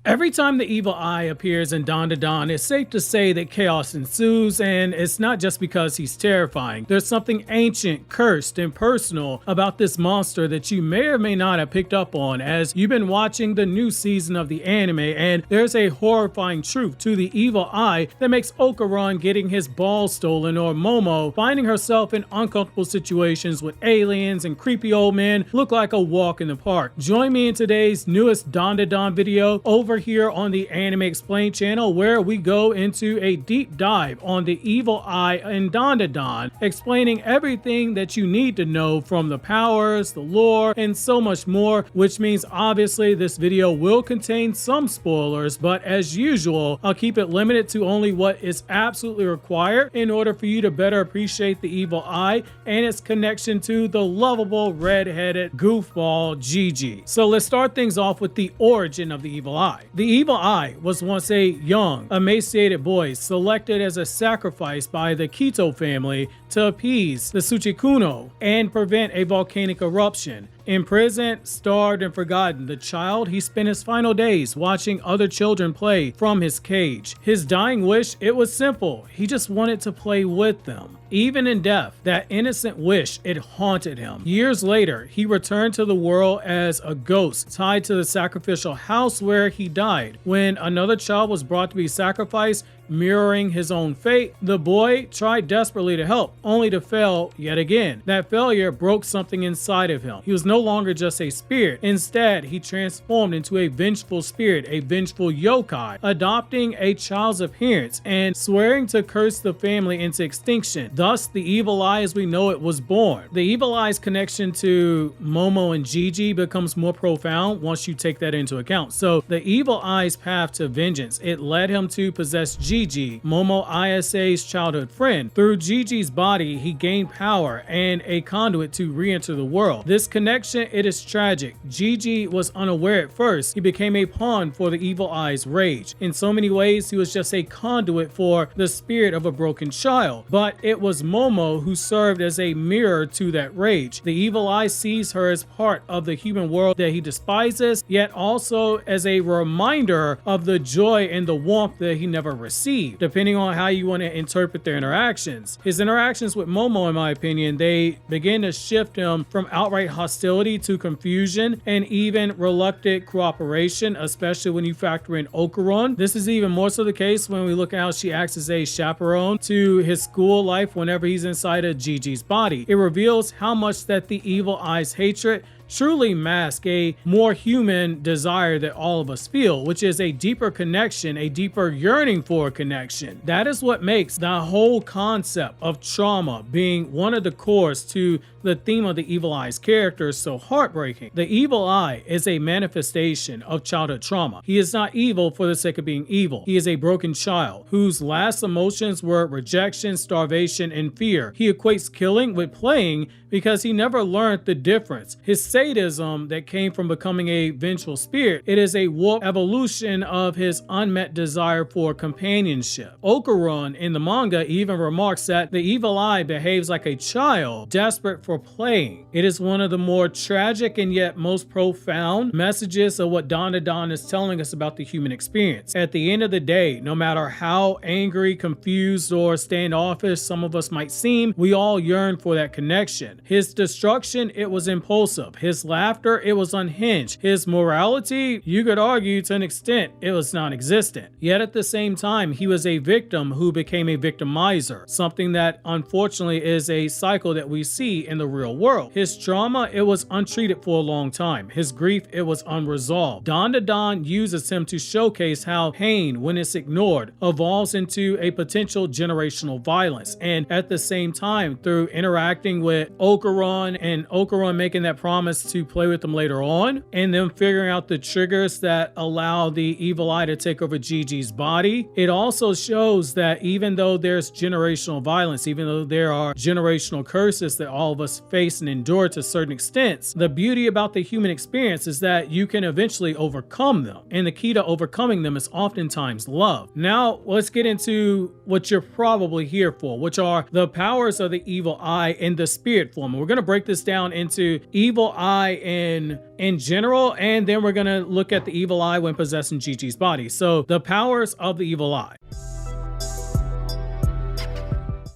Every time the evil eye appears in Dandadan, it's safe to say that chaos ensues, and it's not just because he's terrifying. There's something ancient, cursed, and personal about this monster that you may or may not have picked up on as you've been watching the new season of the anime, and there's a horrifying truth to the evil eye that makes Okarun getting his ball stolen or Momo finding herself in uncomfortable situations with aliens and creepy old men look like a walk in the park. Join me in today's newest Dandadan video over here on the Anime Explained channel, where we go into a deep dive on the evil eye in Dandadan, explaining everything that you need to know from the powers, the lore, and so much more, which means obviously this video will contain some spoilers, but as usual, I'll keep it limited to only what is absolutely required in order for you to better appreciate the evil eye and its connection to the lovable red-headed goofball Jiji. So let's start things off with the origin of the evil eye. The evil eye was once a young, emaciated boy selected as a sacrifice by the Kito family to appease the Tsuchikuno and prevent a volcanic eruption. Imprisoned, starved, and forgotten, the child, he spent his final days watching other children play from his cage. His dying wish, it was simple. He just wanted to play with them. Even in death, that innocent wish, it haunted him. Years later, he returned to the world as a ghost tied to the sacrificial house where he died. When another child was brought to be sacrificed, mirroring his own fate, the boy tried desperately to help, only to fail yet again. That failure broke something inside of him. He was no longer just a spirit. Instead, he transformed into a vengeful spirit, a vengeful yokai, adopting a child's appearance and swearing to curse the family into extinction. Thus, the evil eye as we know it was born. The evil eye's connection to Momo and Jiji becomes more profound once you take that into account. So, the evil eye's path to vengeance, it led him to possess Jiji, Momo Ayase's childhood friend. Through Jiji's body, he gained power and a conduit to re-enter the world. This connection, it is tragic. Jiji was unaware at first. He became a pawn for the evil eye's rage. In so many ways, he was just a conduit for the spirit of a broken child. But it was Momo who served as a mirror to that rage. The evil eye sees her as part of the human world that he despises, yet also as a reminder of the joy and the warmth that he never received, depending on how you want to interpret their interactions. His interactions with Momo, in my opinion, they begin to shift him from outright hostility to confusion and even reluctant cooperation, especially when you factor in Okarun. This is even more so the case when we look at how she acts as a chaperone to his school life whenever he's inside of Jiji's body. It reveals how much that the evil eye's hatred truly mask a more human desire that all of us feel, which is a deeper connection, a deeper yearning for a connection. That is what makes the whole concept of trauma being one of the cores to the theme of the evil eye's character so heartbreaking. The evil eye is a manifestation of childhood trauma. He is not evil for the sake of being evil. He is a broken child whose last emotions were rejection, starvation, and fear. He equates killing with playing because he never learned the difference. His sadism that came from becoming a vengeful spirit, it is a warped evolution of his unmet desire for companionship. Okarun in the manga even remarks that the evil eye behaves like a child, desperate for playing. It is one of the more tragic and yet most profound messages of what Dandadan is telling us about the human experience. At the end of the day, no matter how angry, confused, or standoffish some of us might seem, we all yearn for that connection. His destruction, it was impulsive. His laughter, it was unhinged. His morality, you could argue to an extent, it was non-existent. Yet at the same time, he was a victim who became a victimizer, something that unfortunately is a cycle that we see in the real world. His trauma, it was untreated for a long time. His grief, it was unresolved. Dandadan uses him to showcase how pain, when it's ignored, evolves into a potential generational violence. And at the same time, through interacting with Okarun and Okarun making that promise to play with them later on, and then figuring out the triggers that allow the evil eye to take over Jiji's body, it also shows that even though there's generational violence, even though there are generational curses that all of us face and endure to certain extents, the beauty about the human experience is that you can eventually overcome them. And the key to overcoming them is oftentimes love. Now, let's get into what you're probably here for, which are the powers of the evil eye and the spirit form. We're going to break this down into evil eye in general, and then we're gonna look at the evil eye when possessing Jiji's body. So the powers of the evil eye.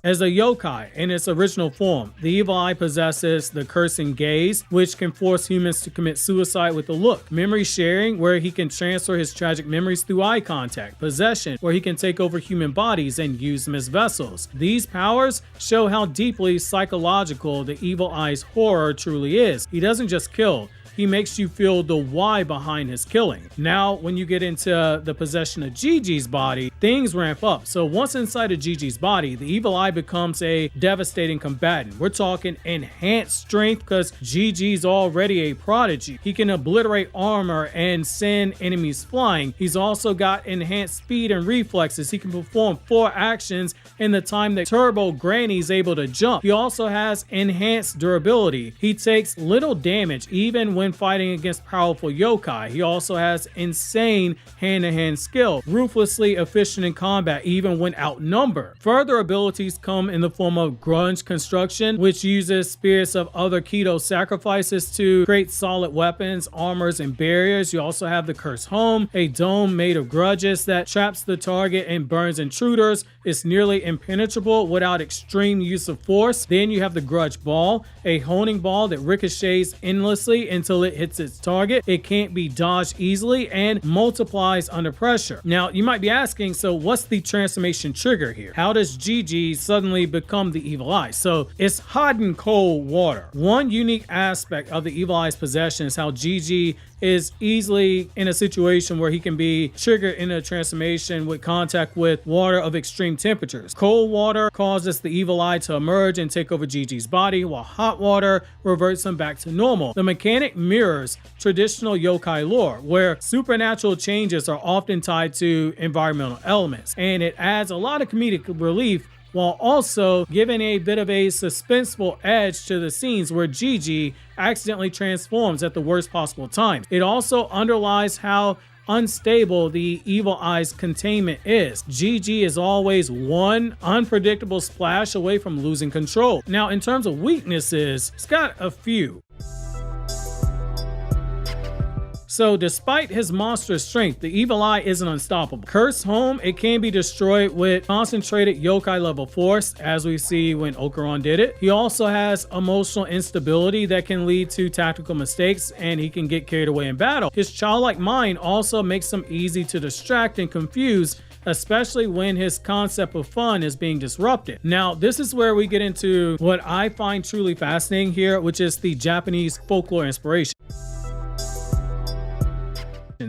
As a yokai in its original form, the evil eye possesses the cursing gaze, which can force humans to commit suicide with a look. Memory sharing, where he can transfer his tragic memories through eye contact. Possession, where he can take over human bodies and use them as vessels. These powers show how deeply psychological the evil eye's horror truly is. He doesn't just kill, he makes you feel the why behind his killing. Now, when you get into the possession of Jiji's body, things ramp up. So once inside of Jiji's body, the evil eye becomes a devastating combatant. We're talking enhanced strength because Jiji's already a prodigy. He can obliterate armor and send enemies flying. He's also got enhanced speed and reflexes. He can perform 4 actions in the time that Turbo Granny's able to jump. He also has enhanced durability. He takes little damage even when fighting against powerful yokai. He also has insane hand-to-hand skill, ruthlessly efficient in combat even when outnumbered. Further abilities come in the form of grunge construction, which uses spirits of other Keto sacrifices to create solid weapons, armors, and barriers. You also have the Curse Home, a dome made of grudges that traps the target and burns intruders. It's nearly impenetrable without extreme use of force. Then you have the Grudge Ball, a honing ball that ricochets endlessly until it hits its target. It can't be dodged easily and multiplies under pressure. Now, you might be asking, so what's the transformation trigger here? How does Jiji suddenly become the evil eye? So it's hot and cold water. One unique aspect of the evil eye's possession is how Jiji is easily in a situation where he can be triggered in a transformation with contact with water of extreme temperatures. Cold water causes the evil eye to emerge and take over Jiji's body, while hot water reverts him back to normal. The mechanic mirrors traditional yokai lore, where supernatural changes are often tied to environmental elements, and it adds a lot of comedic relief while also giving a bit of a suspenseful edge to the scenes where Jiji accidentally transforms at the worst possible time. It also underlies how unstable the evil eye's containment is. Jiji is always one unpredictable splash away from losing control. Now, in terms of weaknesses, it's got a few. So despite his monstrous strength, the evil eye isn't unstoppable. Curse Home, it can be destroyed with concentrated yokai level force, as we see when Okarun did it. He also has emotional instability that can lead to tactical mistakes, and he can get carried away in battle. His childlike mind also makes him easy to distract and confuse, especially when his concept of fun is being disrupted. Now, this is where we get into what I find truly fascinating here, which is the Japanese folklore inspiration.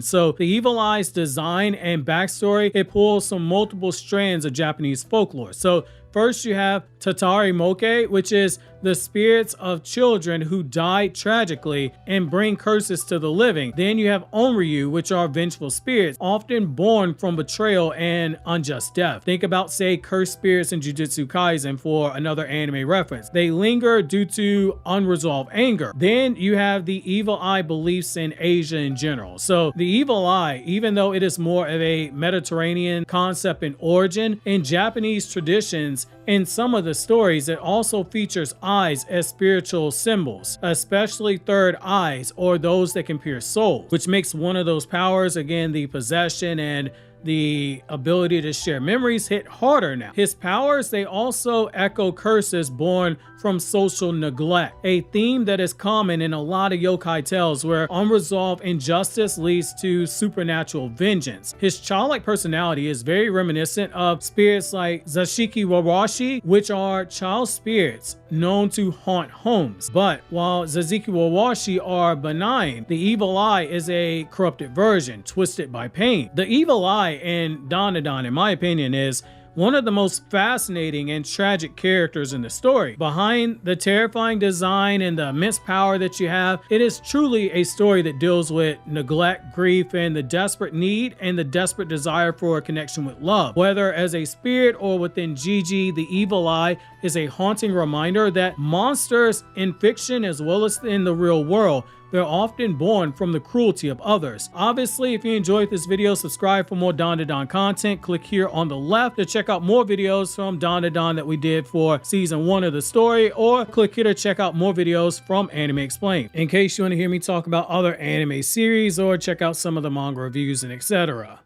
So the evil eye's design and backstory, it pulls from multiple strands of Japanese folklore. So first you have Tatari Moke, which is the spirits of children who died tragically and bring curses to the living. Then you have Onryu, which are vengeful spirits, often born from betrayal and unjust death. Think about, say, cursed spirits in Jujutsu Kaisen for another anime reference. They linger due to unresolved anger. Then you have the evil eye beliefs in Asia in general. So the evil eye, even though it is more of a Mediterranean concept in origin, in Japanese traditions, in some of the stories, it also features eyes as spiritual symbols, especially third eyes or those that can pierce souls, which makes one of those powers, again, the possession and the ability to share memories, hit harder now. His powers, they also echo curses born from social neglect, a theme that is common in a lot of yokai tales where unresolved injustice leads to supernatural vengeance. His childlike personality is very reminiscent of spirits like Zashiki Wawashi, which are child spirits known to haunt homes. But while Zaziki Wawashi are benign, the evil eye is a corrupted version, twisted by pain. The evil eye in Dandadan, in my opinion, is one of the most fascinating and tragic characters in the story. Behind the terrifying design and the immense power that you have, it is truly a story that deals with neglect, grief, and the desperate need and the desperate desire for a connection with love. Whether as a spirit or within Jiji, the evil eye is a haunting reminder that monsters in fiction as well as in the real world They're often born from the cruelty of others. Obviously, if you enjoyed this video, subscribe for more Dandadan content. Click here on the left to check out more videos from Dandadan that we did for season 1 of the story, or click here to check out more videos from Anime Explained, in case you want to hear me talk about other anime series or check out some of the manga reviews and etc.